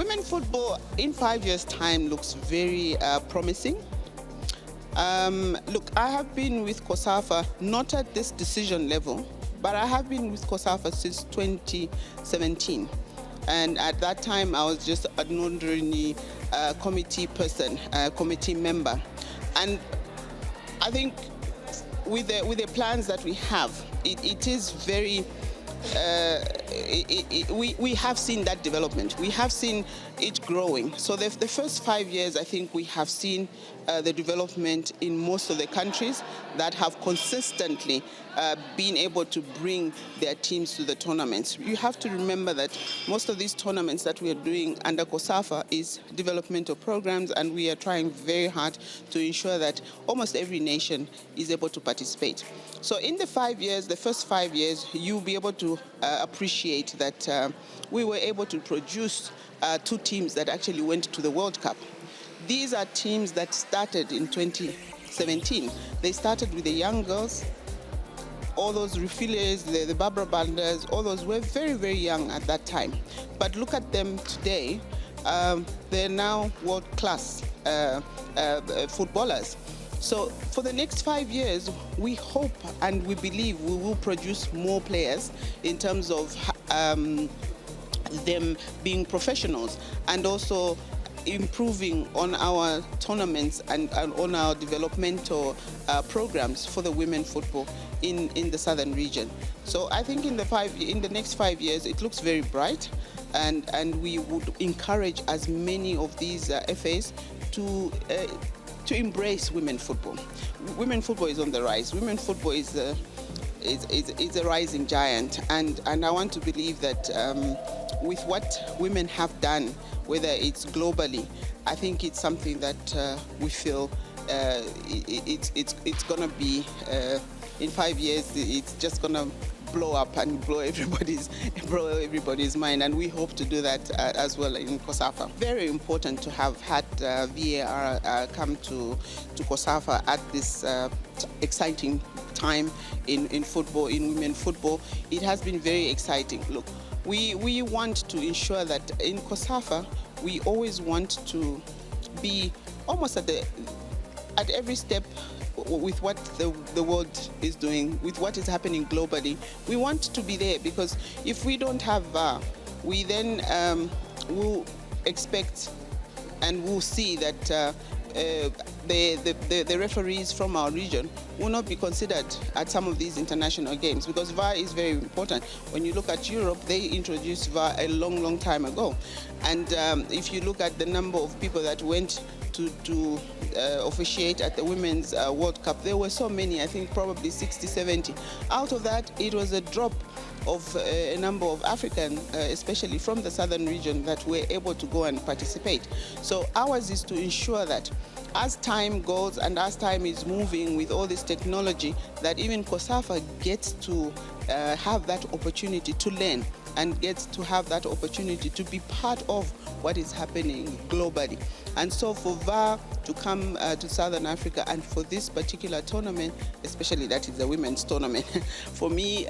Women football in 5 years' time looks very promising. Look, I have been with COSAFA, not at this decision level, but I have been with COSAFA since 2017. And at that time, I was just an ordinary committee person, committee member. And I think with the plans that we have, it is very, we have seen that development. We have seen it growing. So the first 5 years, I think we have seen the development in most of the countries that have consistently been able to bring their teams to the tournaments. You have to remember that most of these tournaments that we are doing under COSAFA is developmental programs, and we are trying very hard to ensure that almost every nation is able to participate. So in the 5 years, the first 5 years, you'll be able to appreciate that we were able to produce 2 teams that actually went to the World Cup. These are teams that started in 2017. They started with the young girls, all those refillays, the Barbara Bandas, all those were very, very young at that time. But look at them today. They're now world-class footballers. So for the next 5 years, we hope and we believe we will produce more players in terms of them being professionals, and also improving on our tournaments and on our developmental programs for the women football in the southern region. So I think in the next 5 years, it looks very bright, and we would encourage as many of these FAs to embrace women football. Women football is on the rise. Women football is a rising giant, and I want to believe that with what women have done, whether it's globally, I think it's something that we feel it's gonna be in 5 years. It's just gonna blow up and blow everybody's mind, and we hope to do that as well in COSAFA. Very important to have had VAR come to COSAFA at this exciting time in football, in women football. It has been very exciting. Look, we want to ensure that in COSAFA, we always want to be almost at every step with what the world is doing, with what is happening globally. We want to be there, because if we don't have VAR, we then will expect and will see that the referees from our region will not be considered at some of these international games, because VAR is very important. When you look at Europe, they introduced VAR a long time ago. And if you look at the number of people that went to officiate at the Women's World Cup, there were so many, I think probably 60, 70. Out of that, it was a drop of a number of African, especially from the southern region, that were able to go and participate. So ours is to ensure that as time goes and as time is moving with all this technology, that even COSAFA gets to have that opportunity to learn and gets to have that opportunity to be part of what is happening globally. And so for VAR to come to Southern Africa, and for this particular tournament, especially that is the women's tournament, for me,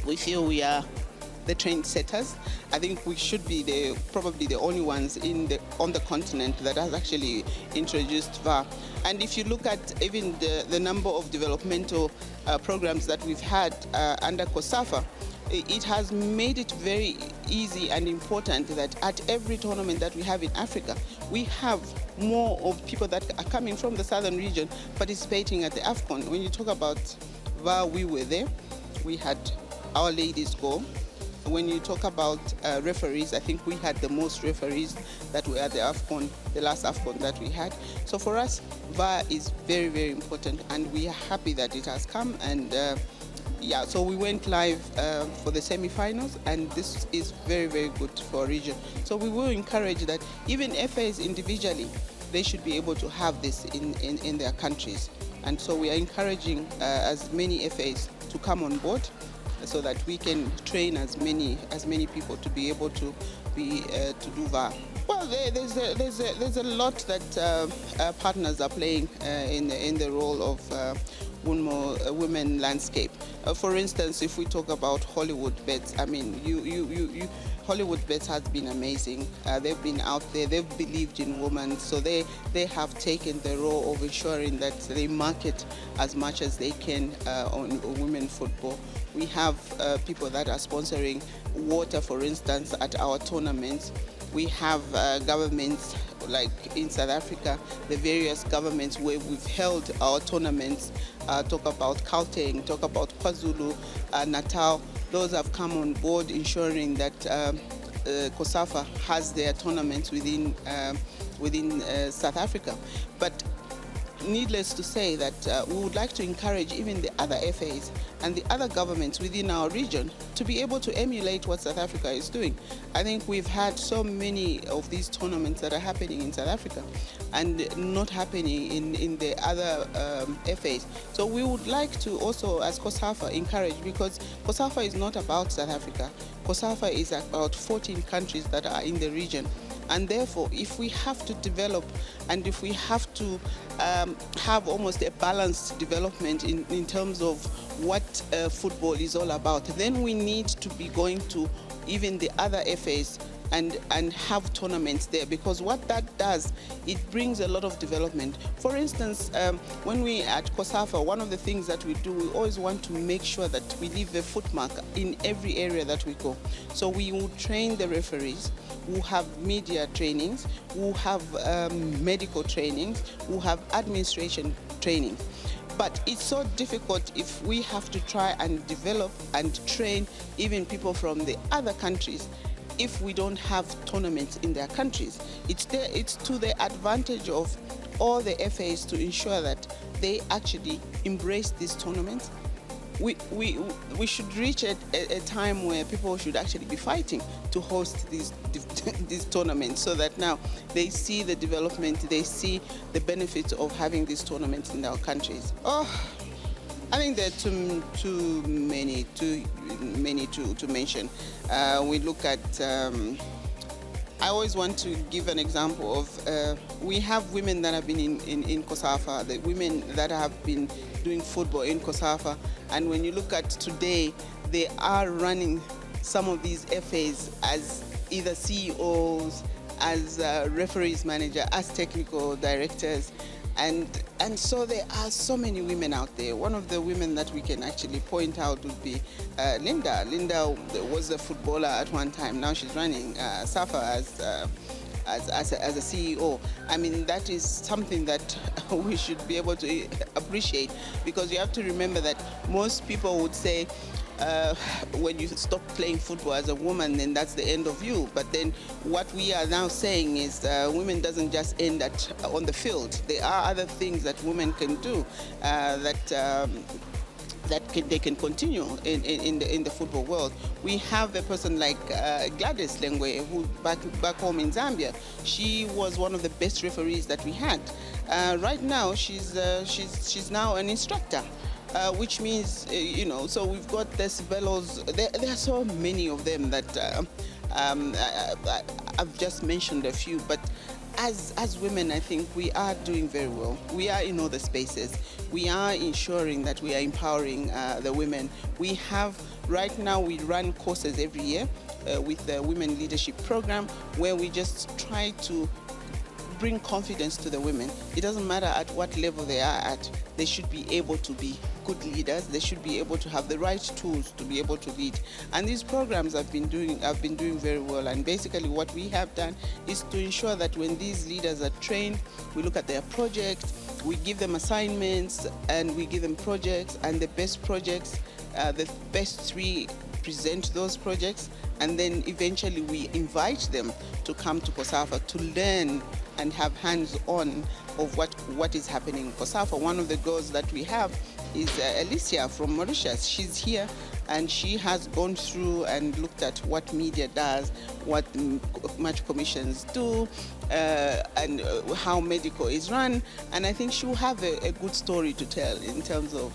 we feel we are the trendsetters. I think we should be probably the only ones on the continent that has actually introduced VAR. And if you look at even the number of developmental programs that we've had under COSAFA, it has made it very easy and important that at every tournament that we have in Africa, we have more of people that are coming from the southern region participating at the AFCON. When you talk about VAR, we were there. We had our ladies go. When you talk about referees, I think we had the most referees that were at the AFCON, the last AFCON that we had. So for us, VAR is very, very important, and we are happy that it has come. And yeah, so we went live for the semi-finals, and this is very, very good for our region. So we will encourage that even FAs individually, they should be able to have this in their countries. And so we are encouraging as many FAs to come on board, so that we can train as many people to be able to do VAR. Well, there's a lot that partners are playing in the role of women landscape. For instance, if we talk about Hollywoodbets, I mean, Hollywoodbets has been amazing. They've been out there, they've believed in women, so they have taken the role of ensuring that they market as much as they can on women football. We have people that are sponsoring water, for instance, at our tournaments. We have governments, like in South Africa, the various governments where we've held our tournaments, talk about Gauteng, talk about KwaZulu, Natal. Those have come on board ensuring that COSAFA has their tournaments within South Africa. But needless to say that we would like to encourage even the other FAs and the other governments within our region to be able to emulate what South Africa is doing. I think we've had so many of these tournaments that are happening in South Africa and not happening in the other FAs. So we would like to also, as COSAFA, encourage, because COSAFA is not about South Africa. COSAFA is about 14 countries that are in the region. And therefore, if we have to develop and if we have to have almost a balanced development in terms of what football is all about, then we need to be going to even the other FAs and have tournaments there, because what that does, it brings a lot of development. For instance, when we at COSAFA, one of the things that we do, we always want to make sure that we leave a footmark in every area that we go. So we will train the referees, who have media trainings, who have medical trainings, who have administration trainings. But it's so difficult if we have to try and develop and train even people from the other countries if we don't have tournaments in their countries. It's to the advantage of all the FAs to ensure that they actually embrace these tournaments. We should reach a time where people should actually be fighting to host these tournaments, so that now they see the development, they see the benefits of having these tournaments in our countries. I think there are too many to mention. We look at, I always want to give an example of, we have women that have been in COSAFA, the women that have been doing football in COSAFA, and when you look at today, they are running some of these FAs as either CEOs, as referees manager, as technical directors. And so there are so many women out there. One of the women that we can actually point out would be Linda. Linda was a footballer at one time. Now she's running SAFA as a CEO. I mean, that is something that we should be able to appreciate, because you have to remember that most people would say, when you stop playing football as a woman, then that's the end of you. But then what we are now saying is women doesn't just end on the field. There are other things that women can do they can continue in the football world. We have a person like Gladys Lengwe, who back home in Zambia, she was one of the best referees that we had. Right now, she's now an instructor. Which means, so we've got the Sibellos. There are so many of them that I've just mentioned a few, but as women, I think we are doing very well. We are in all the spaces. We are ensuring that we are empowering the women. We have, right now, we run courses every year with the Women Leadership Program, where we just try to bring confidence to the women. It doesn't matter at what level they are at. They should be able to be good leaders. They should be able to have the right tools to be able to lead. And these programs have been doing very well. And basically what we have done is to ensure that when these leaders are trained, we look at their projects, we give them assignments, and we give them projects, and the best projects, the best three present those projects, and then eventually we invite them to come to COSAFA to learn and have hands-on of what is happening in COSAFA. One of the girls that we have is Alicia from Mauritius. She's here and she has gone through and looked at what media does, what match commissions do, and how medical is run. And I think she'll have a good story to tell in terms of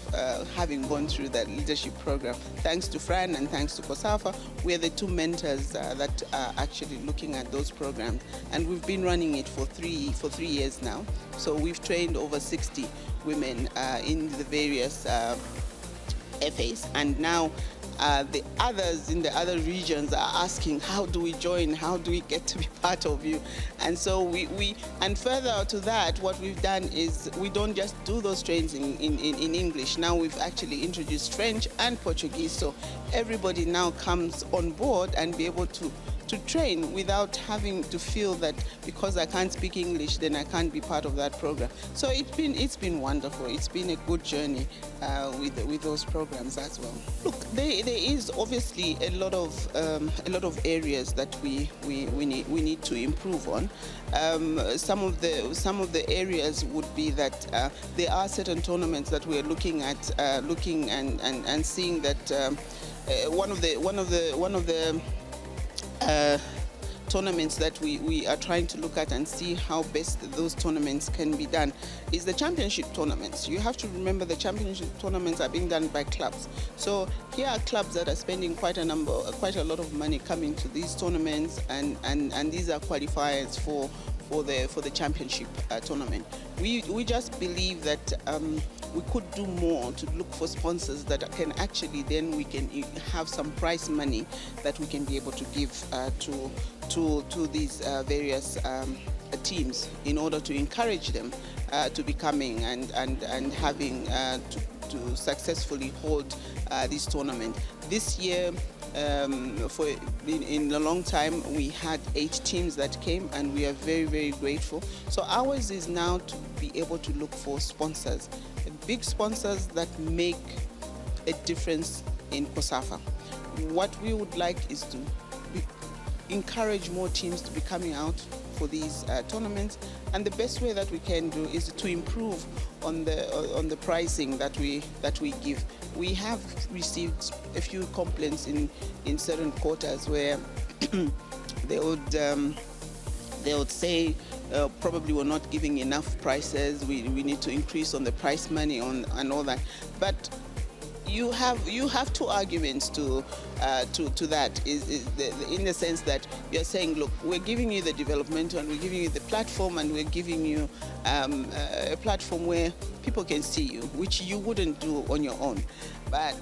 having gone through that leadership program. Thanks to Fran and thanks to COSAFA, we're the two mentors that are actually looking at those programs. And we've been running it for three years now. So we've trained over 60 women in the various FAs, and now the others in the other regions are asking, how do we join? How do we get to be part of you? And so and further to that, what we've done is we don't just do those trainings in English. Now we've actually introduced French and Portuguese, so everybody now comes on board and be able to train without having to feel that because I can't speak English, then I can't be part of that program. So it's been wonderful. It's been a good journey with those programs as well. Look, there is obviously a lot of areas that we need to improve on. Some of the areas would be that there are certain tournaments that we are looking at, and seeing that one of the tournaments that we are trying to look at and see how best those tournaments can be done is the championship tournaments. You have to remember the championship tournaments are being done by clubs. So here are clubs that are spending quite a lot of money coming to these tournaments, and these are qualifiers for the championship tournament. We just believe that we could do more to look for sponsors that can actually, then we can have some prize money that we can be able to give to these various teams in order to encourage them to be coming and having to successfully hold this tournament. This year, in a long time, we had 8 teams that came, and we are very, very grateful. So ours is now to be able to look for sponsors, big sponsors that make a difference in COSAFA. What we would like is to encourage more teams to be coming out for these tournaments, and the best way that we can do is to improve on the pricing that we give. We have received a few complaints in certain quarters where they would say probably we're not giving enough prices. We need to increase on the price money and all that, but you have 2 arguments to that, in the sense that you're saying, look, we're giving you the development, and we're giving you the platform, and we're giving you a platform where people can see you, which you wouldn't do on your own. But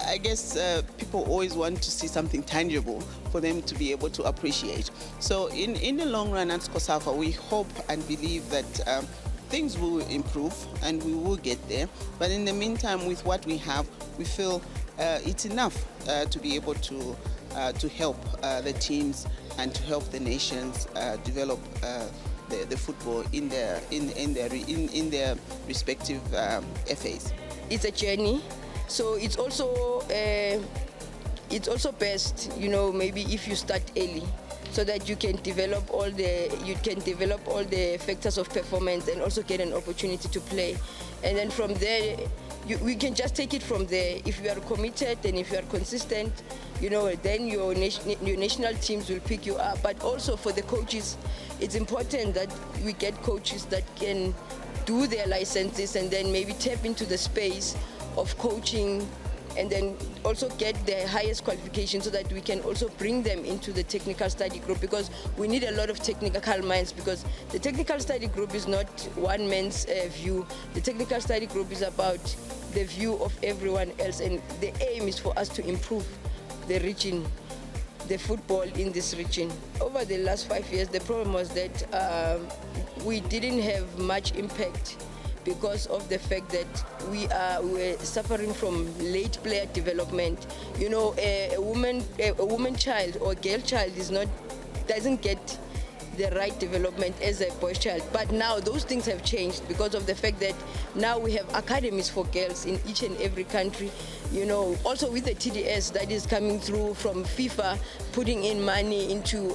I guess people always want to see something tangible for them to be able to appreciate. So in the long run at COSAFA, we hope and believe that things will improve and we will get there. But in the meantime, with what we have, we feel it's enough to be able to help the teams and to help the nations develop the football in their respective FAs. It's a journey, so it's also best, maybe if you start early, so that you can develop all the factors of performance and also get an opportunity to play. And then from there, we can just take it from there. If you are committed and if you are consistent, then your national teams will pick you up. But also for the coaches, it's important that we get coaches that can do their licenses and then maybe tap into the space of coaching, and then also get the highest qualification so that we can also bring them into the technical study group, because we need a lot of technical minds, because the technical study group is not one man's view. The technical study group is about the view of everyone else, and the aim is for us to improve the region, the football in this region. Over the last 5 years, the problem was that we didn't have much impact because of the fact that we were suffering from late player development. A woman child or girl child doesn't get the right development as a boy child. But now those things have changed because of the fact that now we have academies for girls in each and every country. Also with the TDS that is coming through from FIFA, putting in money into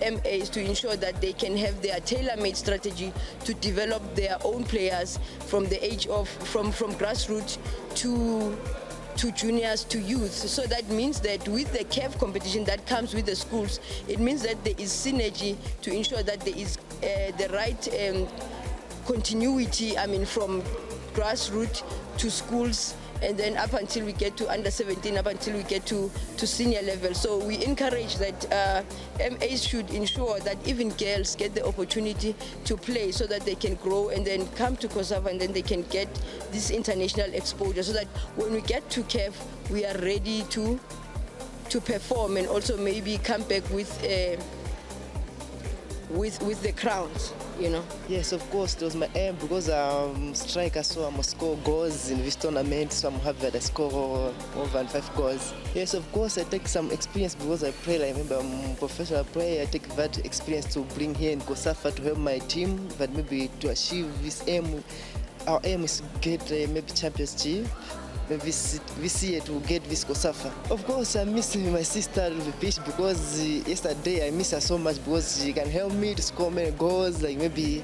MAs to ensure that they can have their tailor-made strategy to develop their own players from the age of from grassroots to juniors to youth. So that means that with the CAF competition that comes with the schools, it means that there is synergy to ensure that there is the right continuity, from grassroots to schools, and then up until we get to under 17, up until we get to senior level. So we encourage that MAs should ensure that even girls get the opportunity to play so that they can grow and then come to COSAFA, and then they can get this international exposure, so that when we get to CAF, we are ready to to perform and also maybe come back with the crowns, you know. Yes, of course, it was my aim because I'm striker, so I must score goals in this tournament. So I'm happy that I score over than 5 goals. Yes, of course, I take some experience because I play. Like, remember, I'm a professional player. I take that experience to bring here in COSAFA to help my team, but maybe to achieve this aim. Our aim is to get maybe championship. Maybe this year to get this COSAFA. Of course, I'm missing my sister on the pitch because yesterday I miss her so much because she can help me to score many goals, like maybe.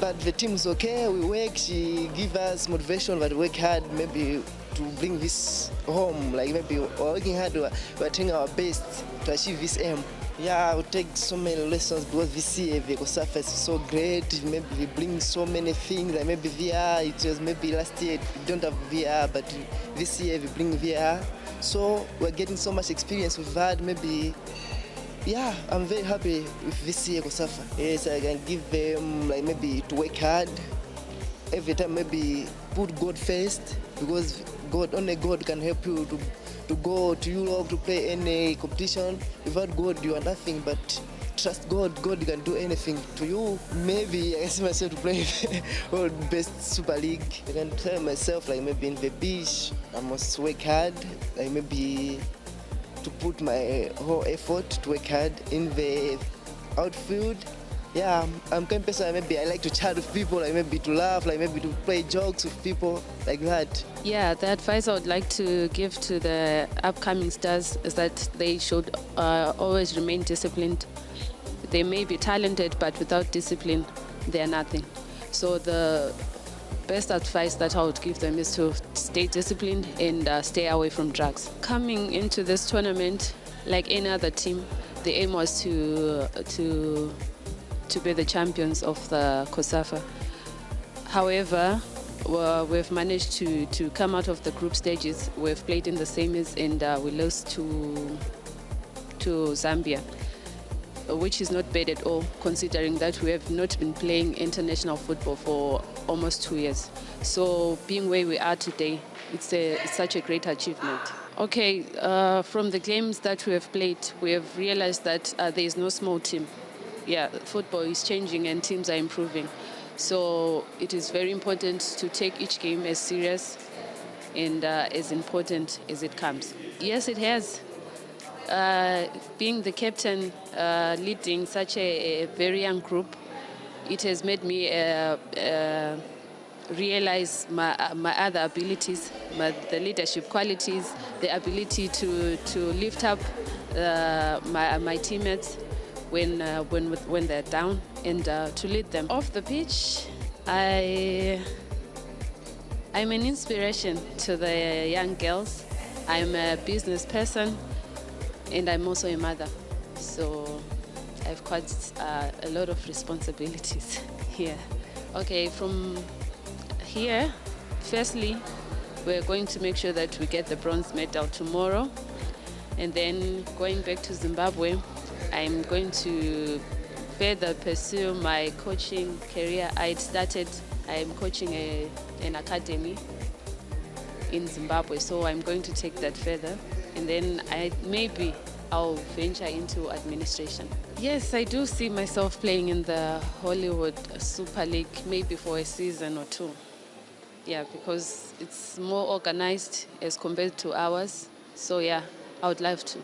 But the team is okay. We work. She give us motivation, but work hard maybe to bring this home. Like maybe we're working hard. We're trying our best to achieve this aim. Yeah, I will take so many lessons because this year the COSAFA is so great. Maybe we bring so many things. Like maybe VR, it was maybe last year we don't have VR, but this year we bring VR. So we're getting so much experience with that. Maybe, yeah, I'm very happy with this year COSAFA. Yes, I can give them like maybe to work hard. Every time maybe put God first because only God can help you to go to Europe to play any competition. Without God, you are nothing, but trust God. God can do anything to you. Maybe I see myself to play world best Super League. I can tell myself like maybe in the beach, I must work hard. Like maybe to put my whole effort to work hard in the outfield. Yeah, I'm kind of person, maybe I like to chat with people, like maybe to laugh, like maybe to play jokes with people, like that. Yeah, the advice I would like to give to the upcoming stars is that they should always remain disciplined. They may be talented, but without discipline, they are nothing. So the best advice that I would give them is to stay disciplined and stay away from drugs. Coming into this tournament, like any other team, the aim was to be the champions of the COSAFA. However, we've managed to come out of the group stages. We've played in the semis and we lost to Zambia, which is not bad at all, considering that we have not been playing international football for almost 2 years. So being where we are today, it's such a great achievement. Okay, from the games that we have played, we have realized that there is no small team. Yeah, football is changing and teams are improving. So it is very important to take each game as serious and as important as it comes. Yes, it has. Being the captain, leading such a very young group, it has made me realize my other abilities, the leadership qualities, the ability to lift up my teammates when they're down and to lead them. Off the pitch, I'm an inspiration to the young girls. I'm a business person and I'm also a mother. So I've quite a lot of responsibilities here. Okay, from here, firstly, we're going to make sure that we get the bronze medal tomorrow. And then going back to Zimbabwe, I'm going to further pursue my coaching career. I'm coaching an academy in Zimbabwe, so I'm going to take that further. And then I'll venture into administration. Yes, I do see myself playing in the Hollywood Super League, maybe for a season or two. Yeah, because it's more organized as compared to ours. So yeah, I would love to.